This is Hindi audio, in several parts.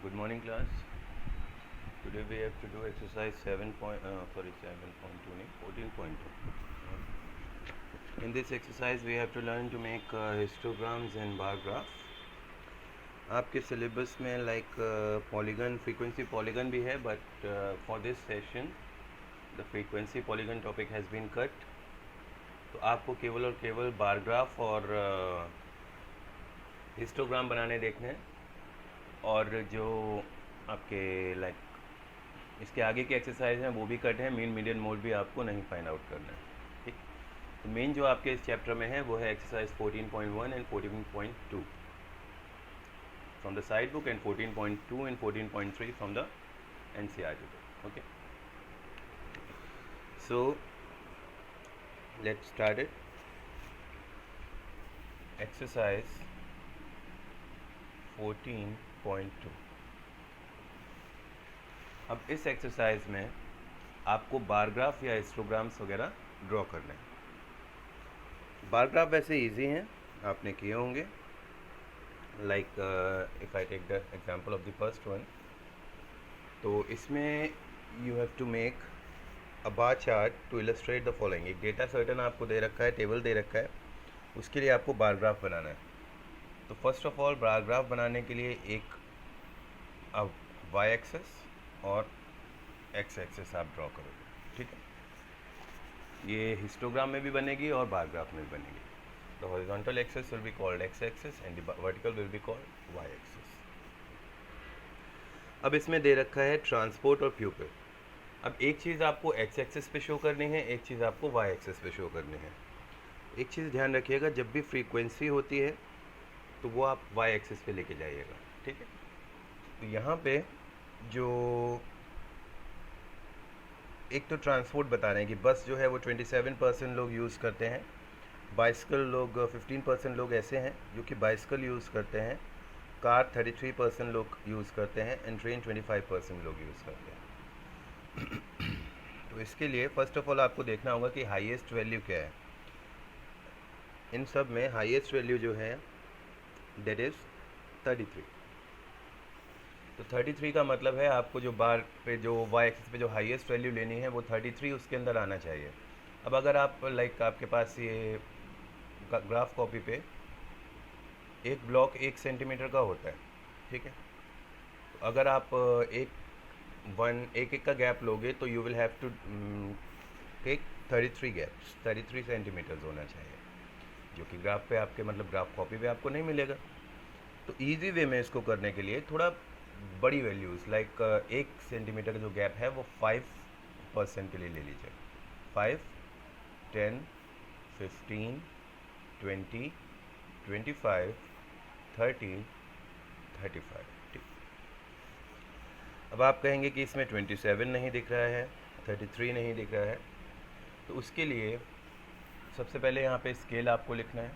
Good morning, class. Today we have to do exercise 7.2 14.2. In this exercise we have to learn to make histograms and bar graph. आपके सिलेबस में लाइक पॉलीगन फ्रीक्वेंसी पॉलीगन भी है, but for this session the frequency polygon topic has been cut. तो आपको केवल और केवल बार ग्राफ और हिस्टोग्राम बनाने देखने हैं, और जो आपके लाइक इसके आगे की एक्सरसाइज हैं वो भी कट है. मीन मीडियन मोड भी आपको नहीं फाइंड आउट करना है. ठीक, तो मेन जो आपके इस चैप्टर में है वो है exercise 14.1 and 14.2 from the side book and 14.2 and 14.3 from the NCERT book. Okay, so let's start it. Exercise 14.2. अब इस एक्सरसाइज में आपको बार ग्राफ या हिस्टोग्राम्स वगैरह ड्रॉ करने हैं. बार ग्राफ वैसे इजी हैं, आपने किए होंगे. Like if I take the example of the first one, तो इसमें you have to make a bar chart to illustrate the following. एक डेटा सर्टन आपको दे रखा है, टेबल दे रखा है, उसके लिए आपको बार ग्राफ बनाना है. तो first of all bar graph बनाने के लिए एक वाई एक्सेस और एक्स एक्सेस आप ड्रॉ करोगे. ठीक है, ये हिस्टोग्राम में भी बनेगी और बार ग्राफ में भी बनेगी. The horizontal axis will be called X axis and the vertical will be called Y axis. अब इसमें दे रखा है ट्रांसपोर्ट और प्यूपिल. अब एक चीज़ आपको एक्स एक्सेस पे शो करनी है, एक चीज़ आपको वाई एक्सेस पे शो करनी है. एक चीज़ ध्यान रखिएगा, जब भी फ्रीक्वेंसी होती है तो वो आप वाई एक्सेस पे लेके जाइएगा. ठीक है, तो यहाँ पे जो एक तो ट्रांसपोर्ट बता रहे हैं कि बस जो है वो 27% लोग यूज़ करते हैं, बाइसिकल लोग 15% लोग ऐसे हैं जो कि बाइसिकल यूज़ करते हैं, कार 33% लोग यूज़ करते हैं एंड ट्रेन 25% लोग यूज़ करते हैं. तो इसके लिए फ़र्स्ट ऑफ ऑल आपको देखना होगा कि हाईएस्ट वैल्यू क्या है. इन सब में हाईएस्ट वैल्यू जो है दैट इज़ 33. तो 33 का मतलब है आपको जो बार पे जो वाई एक्सिस पे जो हाईएस्ट वैल्यू लेनी है वो 33 उसके अंदर आना चाहिए. अब अगर आप लाइक आपके पास ये ग्राफ कॉपी पे एक ब्लॉक 1 सेंटीमीटर का होता है. ठीक है, तो अगर आप एक का गैप लोगे तो you will have to take 33 gaps. 33 centimetres होना चाहिए, जो कि ग्राफ पे आपके मतलब ग्राफ कॉपी पे आपको नहीं मिलेगा. तो ईजी वे में इसको करने के लिए थोड़ा बड़ी वैल्यूज़ लाइक 1 सेंटीमीटर का जो गैप है वो 5% के लिए ले लीजिए. 5, 10, 15, 20, 25, 30, 35. ठीक, अब आप कहेंगे कि इसमें 27 नहीं दिख रहा है, 33 नहीं दिख रहा है. तो उसके लिए सबसे पहले यहाँ पे स्केल आपको लिखना है.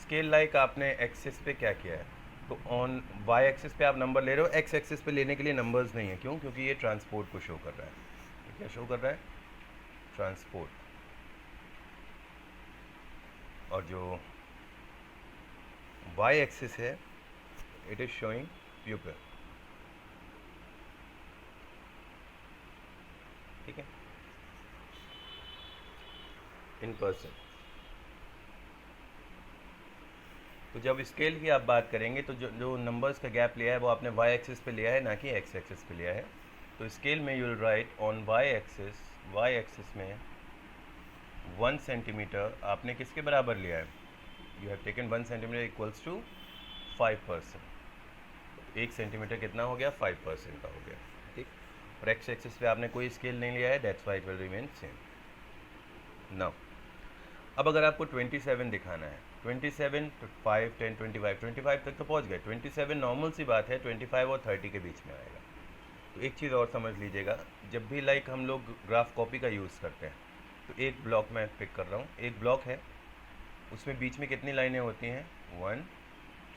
स्केल लाइक आपने एक्सिस पे क्या किया है, तो ऑन वाई एक्सिस पे आप नंबर ले रहे हो, एक्स एक्सिस पे लेने के लिए नंबर्स नहीं है. क्यों? क्योंकि ये ट्रांसपोर्ट को शो कर रहा है. तो क्या शो कर रहा है? ट्रांसपोर्ट. और जो वाई एक्सिस है इट इज़ शोइंग प्यूपिल. ठीक है, इन पर्सन. तो जब स्केल की आप बात करेंगे तो जो नंबर्स का गैप लिया है वो आपने वाई एक्सिस पे लिया है, ना कि एक्स एक्सिस पे लिया है. तो स्केल में you will write on Y axis में 1 सेंटीमीटर आपने किसके बराबर लिया है? You have taken 1 centimetre equals to 5%. तो 1 सेंटीमीटर कितना हो गया? 5% का हो गया. ठीक, और एक्स एक्सिस पे आपने कोई स्केल नहीं लिया है, that's why it will remain same. Now अब अगर आपको 27 दिखाना है, 27 तो 5, 10, 25 तक तो पहुंच गए. 27 नॉर्मल सी बात है, 25 और 30 के बीच में आएगा. तो एक चीज़ और समझ लीजिएगा, जब भी लाइक हम लोग ग्राफ कॉपी का यूज़ करते हैं तो एक ब्लॉक मैं पिक कर रहा हूँ, एक ब्लॉक है, उसमें बीच में कितनी लाइनें होती हैं? 1,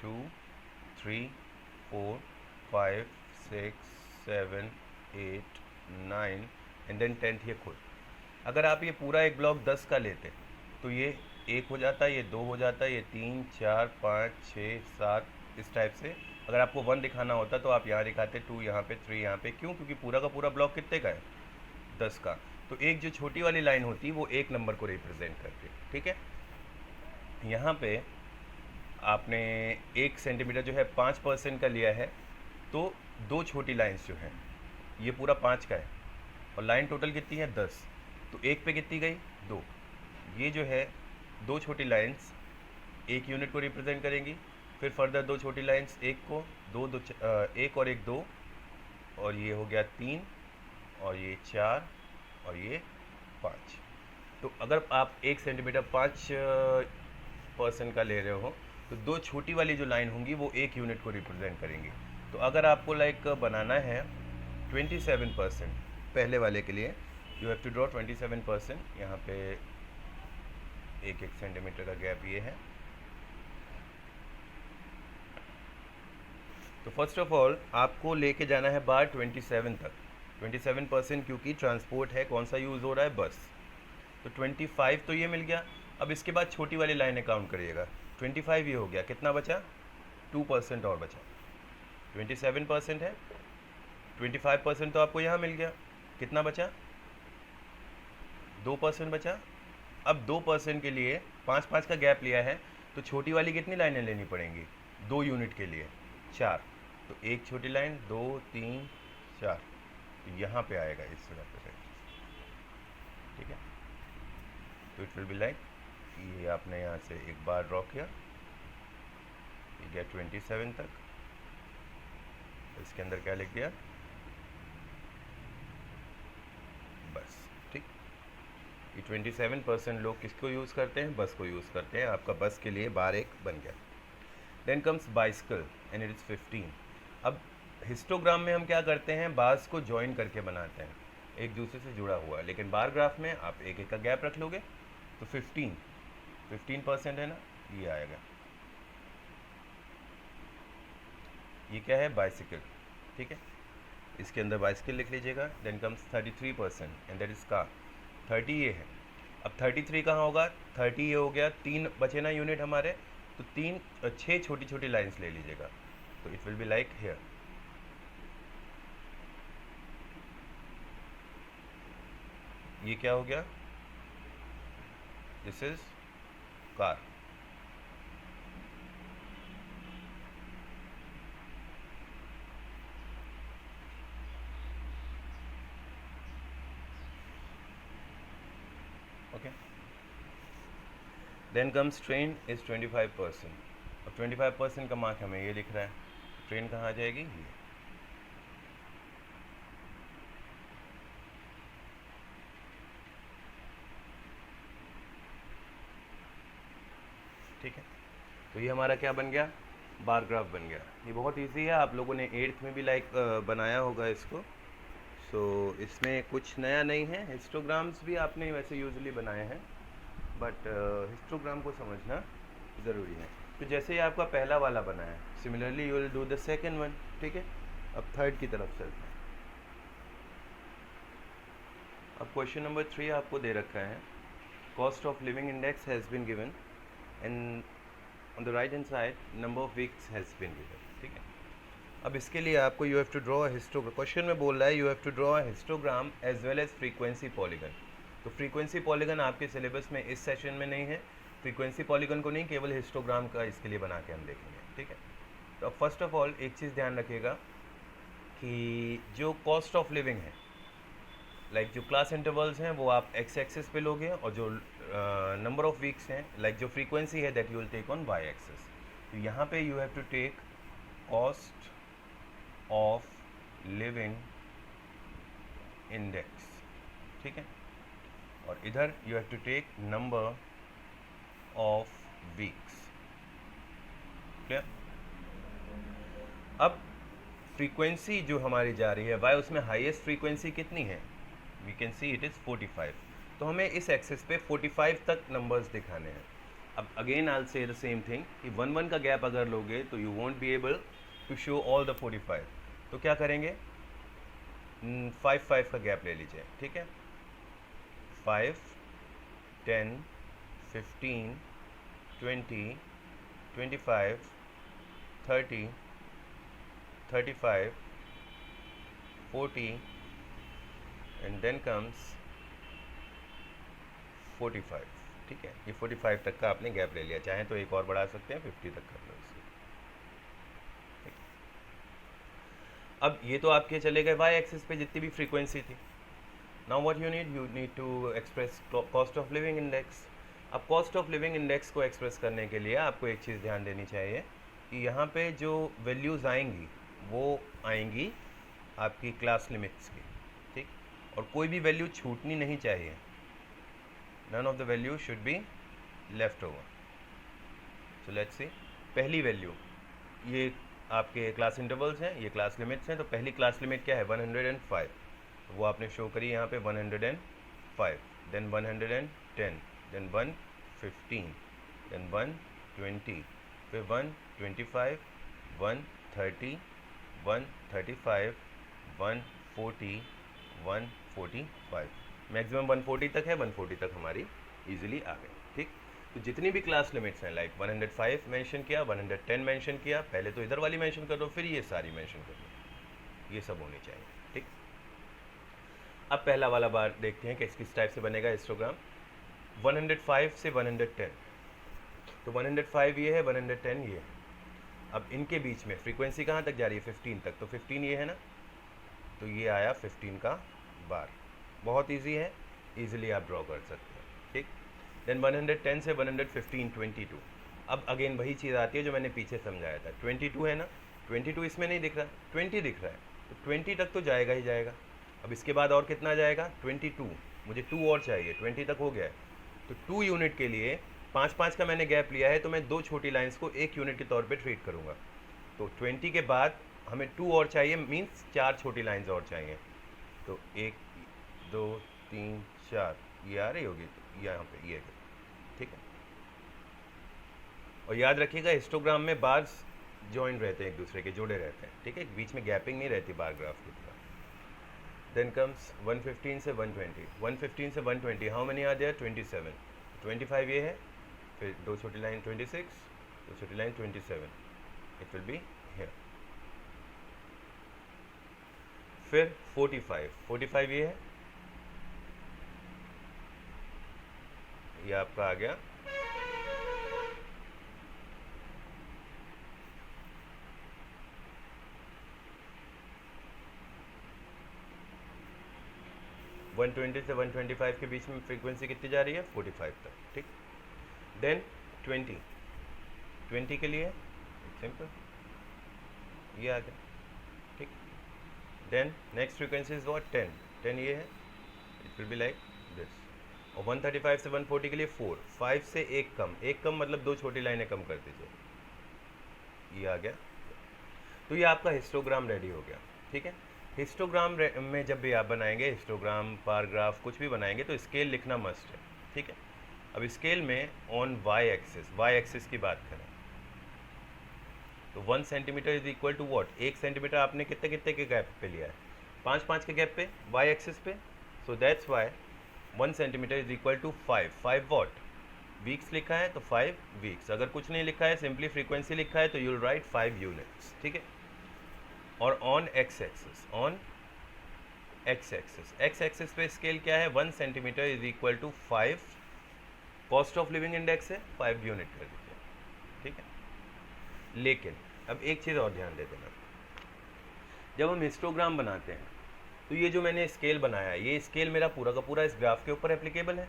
2, 3, 4, 5, 6, 7, 8, 9 एंड देन 10th ये खुद. अगर आप ये पूरा एक ब्लॉक 10 का लेते तो ये 1 हो जाता है, ये 2 हो जाता है, ये 3, 4, 5, 6, 7, इस टाइप से। अगर आपको 1 दिखाना होता तो आप यहाँ दिखाते, 2 यहाँ पे, 3 यहाँ पे। क्यों? क्योंकि पूरा का पूरा ब्लॉक कितने का है? 10 का। तो एक जो छोटी वाली लाइन होती है वो एक नंबर को रिप्रेजेंट करती है, ठीक है। यहाँ पे आपने 1 सेंटीमीटर जो है 5% का लिया है, तो 2 छोटी लाइंस जो हैं, ये पूरा 5 का है और लाइन टोटल कितनी है? 10। तो एक पे कितनी गई? 2। ये जो है 2 छोटी लाइंस 1 यूनिट को रिप्रेजेंट करेंगी। फिर फर्दर 2 छोटी लाइंस 1 को, 1 और 1 2, और ये हो गया 3, और ये 4, और ये 5। तो अगर आप 1 सेंटीमीटर 5% का ले रहे हो तो 2 छोटी वाली जो लाइन होंगी वो 1 यूनिट को रिप्रेजेंट करेंगी। तो अगर आपको लाइक बनाना है 27% पहले वाले के लिए, यू हैव टू ड्रॉ 27%। यहाँ पे 1 सेंटीमीटर का गैप ये है। तो फर्स्ट ऑफ ऑल आपको लेके जाना है बार 27 तक। 27% क्योंकि ट्रांसपोर्ट है, कौन सा यूज़ हो रहा है? बस। तो 25 तो ये मिल गया। अब इसके बाद छोटी वाली लाइनें काउंट करिएगा। 25 ये हो गया, कितना बचा? 2% और बचा। 27% है, 25% तो आपको यहाँ मिल गया, कितना बचा? 2% बचा। अब 2% के लिए 5-5 का गैप लिया है, तो छोटी वाली कितनी लाइनें लेनी पड़ेंगी? 2 यूनिट के लिए 4। तो एक छोटी लाइन, 2 3 4, तो यहाँ पे आएगा इस जगह पे, ठीक है। तो इट विल बी लाइक, ये आपने यहाँ से एक बार ड्रॉ किया, ये गया 27 तक। इसके अंदर क्या लिख दिया? बस, ठीक। ये 27% लोग किसको यूज़ करते हैं? बस को यूज़ करते हैं। आपका बस के लिए बार 1 बन गया। Then comes bicycle and it is 15। अब हिस्टोग्राम में हम क्या करते हैं? बार्स को ज्वाइन करके बनाते हैं, एक दूसरे से जुड़ा हुआ। लेकिन बार ग्राफ में आप एक एक का गैप रख लोगे। तो 15% है ना, ये आएगा। ये क्या है? बाइसिकल, ठीक है। इसके अंदर बाइसिकल लिख लीजिएगा। Then comes 33% and that is car. 30 ये है। अब 33 कहाँ होगा? 30 ये हो गया, 3 बचे ना यूनिट हमारे, तो 6 छोटी छोटी लाइंस ले लीजिएगा। तो it will be like here. ये क्या हो गया? This is car. Okay. Then comes train is 25%। अब 25% का मार्क हमें ये दिख रहा है। ट्रेन कहाँ आ जाएगी? ये। ठीक है। तो ये हमारा क्या बन गया? बार ग्राफ बन गया। ये बहुत इजी है, आप लोगों ने 8th में भी लाइक बनाया होगा इसको। सो इसमें कुछ नया नहीं है। हिस्टोग्राम्स भी आपने वैसे यूजुअली बनाए हैं, बट हिस्टोग्राम को समझना ज़रूरी है। तो जैसे ही आपका पहला वाला बना है, similarly you will do the second one, ठीक है। अब थर्ड की तरफ चलते हैं। अब क्वेश्चन नंबर 3 आपको दे रखा है, cost of living index has been given and on the right hand side number of weeks has been given, ठीक है। अब इसके लिए आपको you have to draw histogram. Question में बोल रहा है you have to draw histogram as well as frequency polygon. तो फ्रीक्वेंसी पॉलीगन आपके सिलेबस में इस सेशन में नहीं है। फ्रीक्वेंसी पॉलीगन को नहीं, केवल हिस्टोग्राम का इसके लिए बना के हम देखेंगे, ठीक है। तो अब फर्स्ट ऑफ ऑल एक चीज़ ध्यान रखिएगा कि जो कॉस्ट ऑफ लिविंग है, लाइक जो क्लास इंटरवल्स हैं वो आप एक्स एक्सिस पे लोगे, और जो नंबर ऑफ वीक्स हैं, लाइक जो फ्रीक्वेंसी है, that you will take on Y axis. तो यहाँ पे you have to take cost of living index, ठीक है। और इधर you have to take number of weeks, clear. अब फ्रीक्वेंसी जो हमारी जा रही है वाई, उसमें हाईएस्ट फ्रीक्वेंसी कितनी है? We can see it is 45। तो हमें इस एक्सिस पे 45 तक नंबर्स दिखाने हैं। अब again I will say the same thing कि 1-1 का गैप अगर लोगे तो you won't be able to show all the 45। तो क्या करेंगे? 5-5 का गैप ले लीजिए, ठीक है। 5, 10, 15, 20, 25, 30, 35, 40 and then comes 45. ठीक है, ये 45 तक का आपने गैप ले लिया, चाहें तो एक और बढ़ा सकते हैं, 50 तक कर लो इसे। अब ये तो आपके चले गए वाई एक्सिस पे जितनी भी फ्रीक्वेंसी थी। Now what you need to express cost of living index. अब कॉस्ट ऑफ लिविंग इंडेक्स को एक्सप्रेस करने के लिए आपको एक चीज़ ध्यान देनी चाहिए कि यहाँ पे जो वैल्यूज़ आएंगी वो आएंगी आपकी क्लास लिमिट्स की, ठीक, और कोई भी वैल्यू छूटनी नहीं चाहिए। None of the value should be left over. So let's see, पहली वैल्यू, ये आपके क्लास इंटरवल्स हैं, ये क्लास लिमिट्स हैं, तो पहली क्लास लिमिट क्या है 105, वो आपने शो करी यहाँ पे 105, देन 110, देन 115, देन 120, फिर 125, 130, 135, 140, 145, मैक्सिमम 140 तक है, 140 तक हमारी इजीली आ गई, ठीक। तो जितनी भी क्लास लिमिट्स हैं, लाइक 105 मेंशन किया, 110 मेंशन किया, पहले तो इधर वाली मेंशन कर दो, फिर ये सारी मेंशन कर दो, ये सब होनी चाहिए, ठीक। अब पहला वाला बार देखते हैं कि किस टाइप से बनेगा हिस्टोग्राम। 105 से 110, तो 105 ये है, 110 ये है। अब इनके बीच में फ्रीक्वेंसी कहाँ तक जा रही है 15 तक, तो 15 ये है ना, तो ये आया 15 का बार, बहुत ईजी है, ईजिली आप ड्रॉ कर सकते हैं, ठीक। देन 110 से 115, 22। अब अगेन वही चीज़ आती है जो मैंने पीछे समझाया था, 22 है ना, 22 इसमें नहीं दिख रहा, 20 दिख रहा है, तो 20 तक तो जाएगा ही जाएगा। अब इसके बाद और कितना जाएगा 22, मुझे 2 और चाहिए, 20 तक हो गया है, तो 2 यूनिट के लिए 5-5 का मैंने गैप लिया है, तो मैं 2 छोटी लाइंस को 1 यूनिट के तौर पे ट्रीट करूँगा। तो 20 के बाद हमें 2 और चाहिए, मीन्स 4 छोटी लाइंस और चाहिए, तो 1 2 3 4 ये आ रही होगी, तो यहाँ पे ये, ठीक है। और याद रखिएगा हिस्टोग्राम में बार्स जॉइंट रहते हैं, एक दूसरे के जुड़े रहते हैं, ठीक है, बीच में गैपिंग नहीं रहती बार ग्राफ की तरह। देन कम्स 115 से 120, 115 से 120 हाउ मेनी आर देयर 27, 25 ये है, फिर 2 छोटी लाइन 26, 2 छोटी line 27, it will be here. फिर 45 ये है, ये आपका आ गया 120 से 125 के बीच में फ्रीक्वेंसी कितनी जा रही है 45 तक, ठीक। देन 20 के लिए सिंपल ये आ गया, ठीक। Then next frequency is what 10 ये है, it will be like this. और 135 से 140 के लिए 4, 5 से एक कम मतलब 2 छोटी लाइनें कम कर दीजिए, ये आ गया। तो ये आपका हिस्टोग्राम रेडी हो गया, ठीक है। हिस्टोग्राम में जब भी आप बनाएंगे हिस्टोग्राम, बार ग्राफ कुछ भी बनाएंगे तो स्केल लिखना मस्ट है, ठीक है। अब स्केल में ऑन वाई एक्सिस की बात करें तो 1 centimetre is equal to what, 1 centimetre आपने कितने कितने के गैप पे लिया है 5-5 के गैप पे वाई एक्सिस पे, so that's why 1 centimetre is equal to 5 what weeks लिखा है तो 5 वीक्स, अगर कुछ नहीं लिखा है सिंपली फ्रीक्वेंसी लिखा है तो यूल राइट 5 यूनिट्स, ठीक है। और ऑन एक्स एक्सिस पे स्केल क्या है 1 centimetre is equal to 5, cost of living index है 5 यूनिट कर दीजिए, ठीक है। लेकिन अब एक चीज़ और ध्यान दे देना, जब हम हिस्टोग्राम बनाते हैं तो ये जो मैंने स्केल बनाया है ये स्केल मेरा पूरा का पूरा इस ग्राफ के ऊपर एप्लीकेबल है,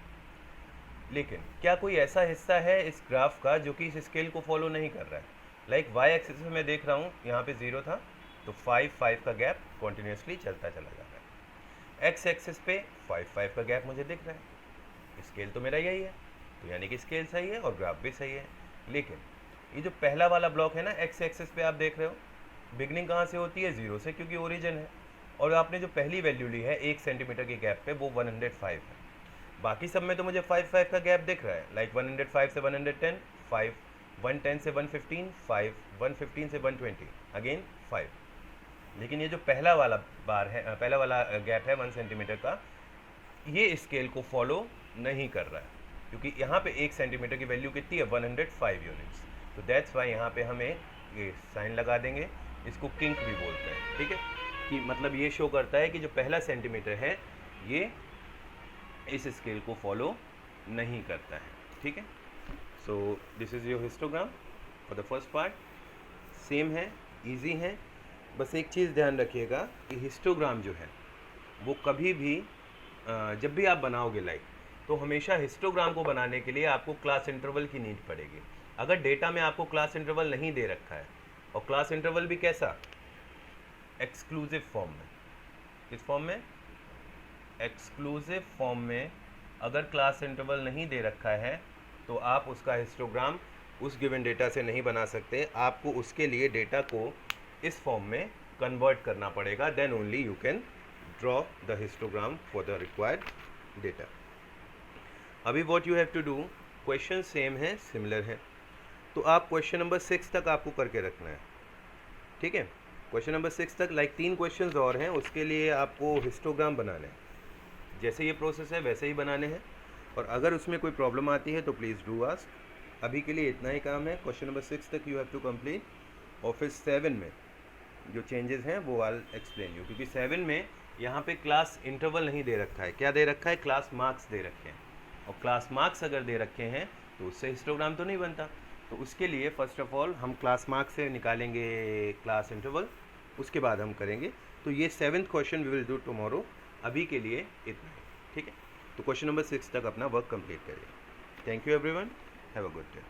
लेकिन क्या कोई ऐसा हिस्सा है इस ग्राफ का जो कि इस स्केल को फॉलो नहीं कर रहा है। लाइक वाई एक्सिस में मैं देख रहा हूँ यहाँ पे 0 था तो 5 का गैप कॉन्टिन्यूसली चलता चला जा रहा है, एक्स एक्सिस पे 5 का गैप मुझे दिख रहा है, स्केल तो मेरा यही है, तो यानी कि स्केल सही है और ग्राफ भी सही है। लेकिन ये जो पहला वाला ब्लॉक है ना एक्स एक्सिस पे आप देख रहे हो, बिगनिंग कहाँ से होती है 0 से, क्योंकि ओरिजिन है, और आपने जो पहली वैल्यू ली है 1 सेंटीमीटर के गैप पे वो 105 है, बाकी सब में तो मुझे 5 का गैप दिख रहा है, लाइक 105 से 110 5, 110 से 115 5, 115 से 120 अगेन 5। लेकिन ये जो पहला वाला बार है, पहला वाला गैप है 1 सेंटीमीटर का, ये स्केल को फॉलो नहीं कर रहा है, क्योंकि यहाँ पे 1 सेंटीमीटर की वैल्यू कितनी है 105 यूनिट्स, तो दैट्स वाई यहाँ पे हमें ये साइन लगा देंगे, इसको किंक भी बोलते हैं, ठीक है, कि मतलब ये शो करता है कि जो पहला सेंटीमीटर है ये इस स्केल को फॉलो नहीं करता है, ठीक है। So this is your histogram for the first part. Same है, इजी है, बस एक चीज़ ध्यान रखिएगा कि हिस्टोग्राम जो है वो कभी भी जब भी आप बनाओगे लाइक, तो हमेशा हिस्टोग्राम को बनाने के लिए आपको क्लास इंटरवल की नीड पड़ेगी। अगर डेटा में आपको क्लास इंटरवल नहीं दे रखा है, और क्लास इंटरवल भी कैसा, एक्सक्लूसिव फॉर्म में, किस फॉर्म में, एक्सक्लूसिव फॉर्म में अगर क्लास इंटरवल नहीं दे रखा है तो आप उसका हिस्टोग्राम उस गिवन डेटा से नहीं बना सकते। आपको उसके लिए डेटा को इस फॉर्म में कन्वर्ट करना पड़ेगा, then only you can draw the histogram for the required data. अभी what you have to do, question same है, सिमिलर है, तो आप क्वेश्चन नंबर 6 तक आपको करके रखना है, ठीक है। क्वेश्चन नंबर 6 तक लाइक 3 क्वेश्चंस और हैं, उसके लिए आपको हिस्टोग्राम बनाने हैं, जैसे ये प्रोसेस है वैसे ही बनाने हैं, और अगर उसमें कोई प्रॉब्लम आती है तो प्लीज़ डू आस्क। अभी के लिए इतना ही काम है, क्वेश्चन नंबर 6 तक यू हैव टू कंप्लीट। और फिर 7 में जो चेंजेस हैं वो आई एक्सप्लेन यू, क्योंकि 7 में यहाँ पे क्लास इंटरवल नहीं दे रखा है, क्या दे रखा है, क्लास मार्क्स दे रखे हैं, और क्लास मार्क्स अगर दे रखे हैं तो उससे हिस्टोग्राम तो नहीं बनता। तो उसके लिए फर्स्ट ऑफ ऑल हम क्लास मार्क्स से निकालेंगे क्लास इंटरवल, उसके बाद हम करेंगे। तो ये 7th question we will do tomorrow, अभी के लिए इतना ही, ठीक है। तो क्वेश्चन नंबर 6 तक अपना वर्क कंप्लीट करिए। Thank you everyone, have a good day.